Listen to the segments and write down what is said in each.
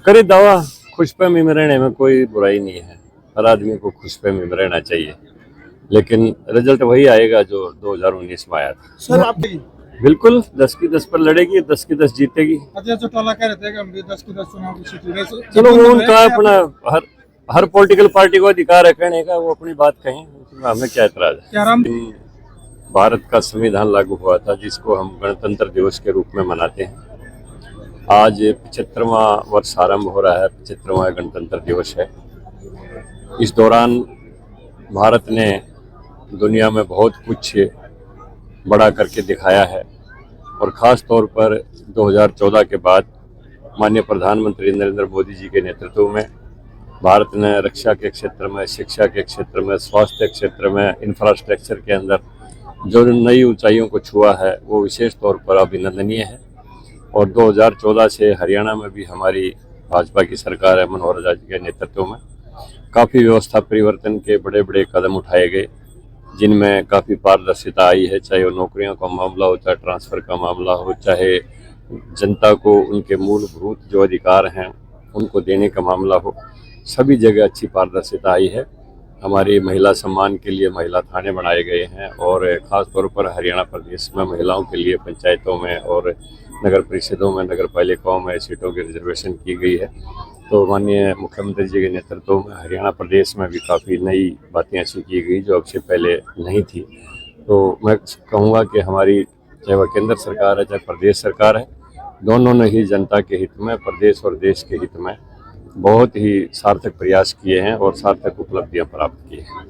करे दावा, खुशफहमी में रहने में कोई बुराई नहीं है। हर आदमी को खुशफहमी में रहना चाहिए, लेकिन रिजल्ट वही आएगा जो 2019 में आया था। सर आप बिल्कुल 10 की 10 पर लड़ेगी, 10 की 10 जीतेगी। जो टोला कह रहे थे कि हम भी 10 की 10 चुनाव की सीट लड़े। चलो वो उनका अपना हर पॉलिटिकल पार्टी को अधिकार है कहने का, वो अपनी बात कहें, उसमें हमें क्या एतराज है। क्या राम भारत का संविधान लागू हुआ था, जिसको हम गणतंत्र दिवस के रूप में मनाते हैं। आज 75वां वर्ष आरंभ हो रहा है, 75वां गणतंत्र दिवस है। इस दौरान भारत ने दुनिया में बहुत कुछ बड़ा करके दिखाया है, और ख़ास तौर पर 2014 के बाद माननीय प्रधानमंत्री नरेंद्र मोदी जी के नेतृत्व में भारत ने रक्षा के क्षेत्र में, शिक्षा के क्षेत्र में, स्वास्थ्य के क्षेत्र में, इंफ्रास्ट्रक्चर के अंदर जो नई ऊंचाइयों को छुआ है, वो विशेष तौर पर अभिनंदनीय है। और 2014 से हरियाणा में भी हमारी भाजपा की सरकार है, मनोहर लाल जी के नेतृत्व में काफ़ी व्यवस्था परिवर्तन के बड़े बड़े कदम उठाए गए, जिनमें काफ़ी पारदर्शिता आई है। चाहे वो नौकरियों का मामला हो, चाहे ट्रांसफ़र का मामला हो, चाहे जनता को उनके मूलभूत जो अधिकार हैं उनको देने का मामला हो, सभी जगह अच्छी पारदर्शिता आई है। हमारी महिला सम्मान के लिए महिला थाने बनाए गए हैं, और ख़ास तौर पर हरियाणा प्रदेश में महिलाओं के लिए पंचायतों में और नगर परिषदों में, नगर पालिकाओं में सीटों की रिजर्वेशन की गई है। तो माननीय मुख्यमंत्री जी के नेतृत्व में हरियाणा प्रदेश में भी काफ़ी नई बातें ऐसी की गई जो अब से पहले नहीं थी। तो मैं कहूँगा कि हमारी चाहे वह केंद्र सरकार है, चाहे प्रदेश सरकार है, दोनों ने ही जनता के हित में, प्रदेश और देश के हित में बहुत ही सार्थक प्रयास किए हैं और सार्थक उपलब्धियां प्राप्त की हैं।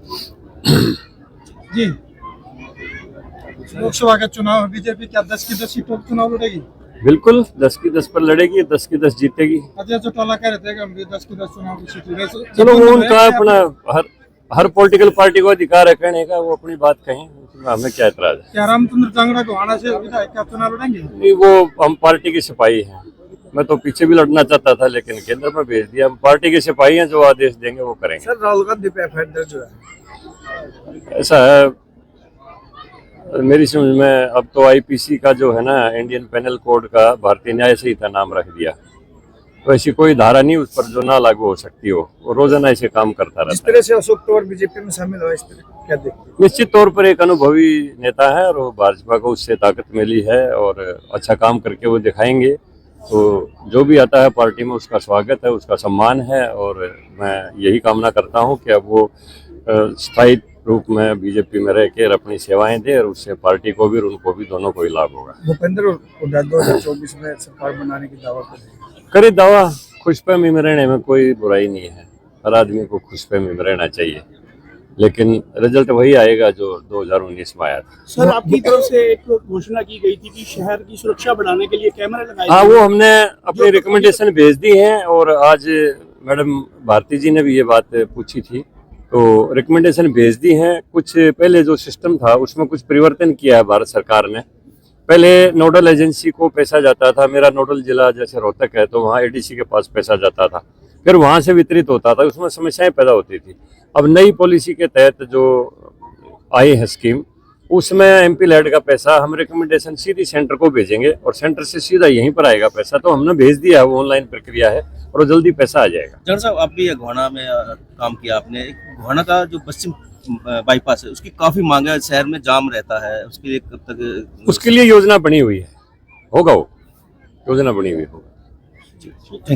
जी, लोकसभा का चुनाव बीजेपी क्या 10 की 10 सीटों पर चुनाव लड़ेगी? बिल्कुल 10 की 10 पर लड़ेगी, 10 की 10 जीतेगी। जो टोला कह रहे थे कि हम भी 10 की 10 चुनाव की सीट लड़े। चलो वो उनका अपना हर पॉलिटिकल पार्टी को अधिकार है कहने का, वो अपनी बात कहें, उसमें हमें क्या एतराज है। क्या रामचंद्र जांगड़ा गोहाना से विधायक का चुनाव लड़ेंगे? नहीं, वो हम पार्टी की सिपाही हैं। मैं तो पीछे भी लड़ना चाहता था, लेकिन केंद्र में भेज दिया। हम पार्टी के सिपाही हैं, जो आदेश देंगे वो करेंगे। सर राहुल गांधी पे एफआईआर दर्ज हुआ है। ऐसा है, मेरी समझ में अब तो आईपीसी का जो है ना, इंडियन पेनल कोड का भारतीय न्याय संहिता नाम रख दिया। तो ऐसी कोई धारा नहीं उस पर जो ना लागू हो सकती हो। वो रोजाना ऐसे काम करता रहता है। जिस तरह से अशोक तंवर बीजेपी में शामिल हुआ, इस तरह क्या देखते हैं? निश्चित तौर पर एक अनुभवी नेता है, और वो भाजपा को उससे ताकत मिली है, और अच्छा काम करके वो दिखाएंगे। तो जो भी आता है पार्टी में उसका स्वागत है, उसका सम्मान है, और मैं यही कामना करता हूं कि अब वो स्थायी रूप में बीजेपी में रह कर अपनी सेवाएं दे, और उससे पार्टी को भी और उनको भी, दोनों को ही लाभ होगा। भूपेंद्र हुड्डा 2024 में सरकार बनाने की दावा करे दावा, खुशफहमी में रहने में कोई बुराई नहीं है। हर आदमी को खुशफहमी में रहना चाहिए, लेकिन रिजल्ट वही आएगा जो 2019 में आया था। सर आपकी तरफ से एक घोषणा की गई थी कि शहर की सुरक्षा बढ़ाने के लिए कैमरे लगाए। हाँ, वो हमने अपनी रिकमेंडेशन भेज दी है, और आज मैडम भारती जी ने भी ये बात पूछी थी, तो रिकमेंडेशन भेज दी हैं। कुछ पहले जो सिस्टम था उसमें कुछ परिवर्तन किया है भारत सरकार ने। पहले नोडल एजेंसी को पैसा जाता था, मेरा नोडल जिला जैसे रोहतक है, तो वहाँ एडीसी के पास पैसा जाता था, फिर वहाँ से वितरित होता था, उसमें समस्याएं पैदा होती थी। अब नई पॉलिसी के तहत जो आई है स्कीम, उसमें एमपी लैड का पैसा हम रिकमेंडेशन सीधी सेंटर को भेजेंगे, और सेंटर से सीधा यहीं पर आएगा पैसा। तो हमने भेज दिया है, वो ऑनलाइन प्रक्रिया है, और जल्दी पैसा आ जाएगा। जड़ साहब, आप भी घोड़ा में काम किया आपने। घोड़ा का जो पश्चिम बाईपास है, उसकी काफी मांग है, शहर में जाम रहता है, उसके लिए कब तक? उसके लिए योजना बनी हुई है, होगा वो योजना बनी हुई होगा।